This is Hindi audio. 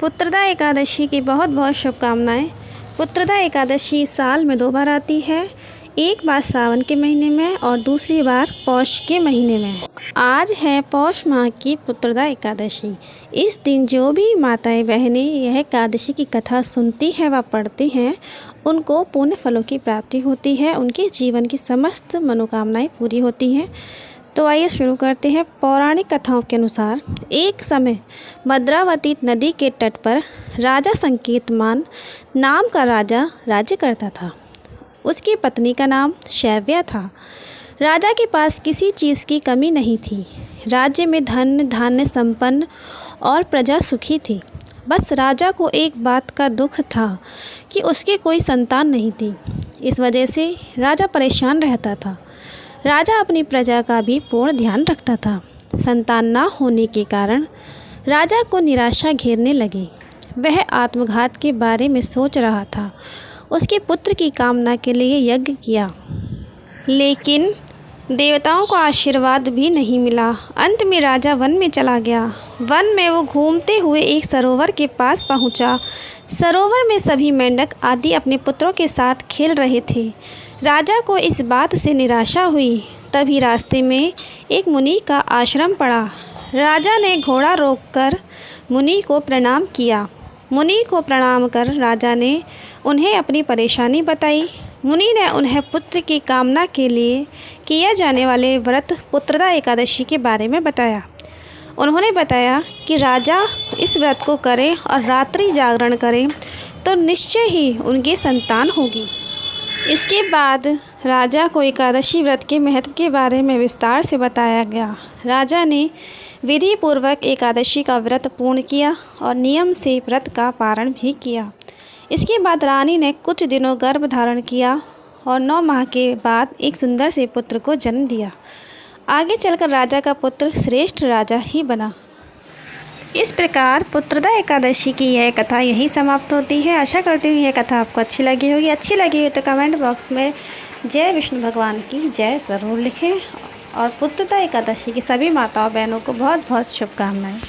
पुत्रदा एकादशी की बहुत बहुत शुभकामनाएं। पुत्रदा एकादशी साल में 2 बार आती है, एक बार सावन के महीने में और दूसरी बार पौष के महीने में। आज है पौष माह की पुत्रदा एकादशी। इस दिन जो भी माताएं बहनें यह एकादशी की कथा सुनती हैं व पढ़ती हैं, उनको पुण्य फलों की प्राप्ति होती है, उनके जीवन की समस्त मनोकामनाएं पूरी होती हैं। तो आइए शुरू करते हैं। पौराणिक कथाओं के अनुसार एक समय भद्रावती नदी के तट पर राजा संकेतमान नाम का राजा राज्य करता था। उसकी पत्नी का नाम शैव्या था। राजा के पास किसी चीज़ की कमी नहीं थी। राज्य में धन धान्य संपन्न और प्रजा सुखी थी। बस राजा को एक बात का दुख था कि उसके कोई संतान नहीं थी। इस वजह से राजा परेशान रहता था। राजा अपनी प्रजा का भी पूर्ण ध्यान रखता था। संतान ना होने के कारण राजा को निराशा घेरने लगी। वह आत्मघात के बारे में सोच रहा था। उसके पुत्र की कामना के लिए यज्ञ किया, लेकिन देवताओं को आशीर्वाद भी नहीं मिला। अंत में राजा वन में चला गया। वन में वो घूमते हुए एक सरोवर के पास पहुंचा। सरोवर में सभी मेंढक आदि अपने पुत्रों के साथ खेल रहे थे। राजा को इस बात से निराशा हुई। तभी रास्ते में एक मुनि का आश्रम पड़ा। राजा ने घोड़ा रोककर मुनि को प्रणाम किया। मुनि को प्रणाम कर राजा ने उन्हें अपनी परेशानी बताई। मुनि ने उन्हें पुत्र की कामना के लिए किए जाने वाले व्रत पुत्रदा एकादशी के बारे में बताया। उन्होंने बताया कि राजा इस व्रत को करें और रात्रि जागरण करें तो निश्चय ही उनकी संतान होगी। इसके बाद राजा को एकादशी व्रत के महत्व के बारे में विस्तार से बताया गया। राजा ने विधि पूर्वक एकादशी का व्रत पूर्ण किया और नियम से व्रत का पारण भी किया। इसके बाद रानी ने कुछ दिनों गर्भ धारण किया और 9 माह के बाद एक सुंदर से पुत्र को जन्म दिया। आगे चलकर राजा का पुत्र श्रेष्ठ राजा ही बना। इस प्रकार पुत्रदा एकादशी की यह कथा यहीं समाप्त होती है। आशा करती हूँ यह कथा आपको अच्छी लगी होगी। अच्छी लगी हो तो कमेंट बॉक्स में जय विष्णु भगवान की जय ज़रूर लिखें। और पुत्रदा एकादशी की सभी माताओं बहनों को बहुत बहुत शुभकामनाएं।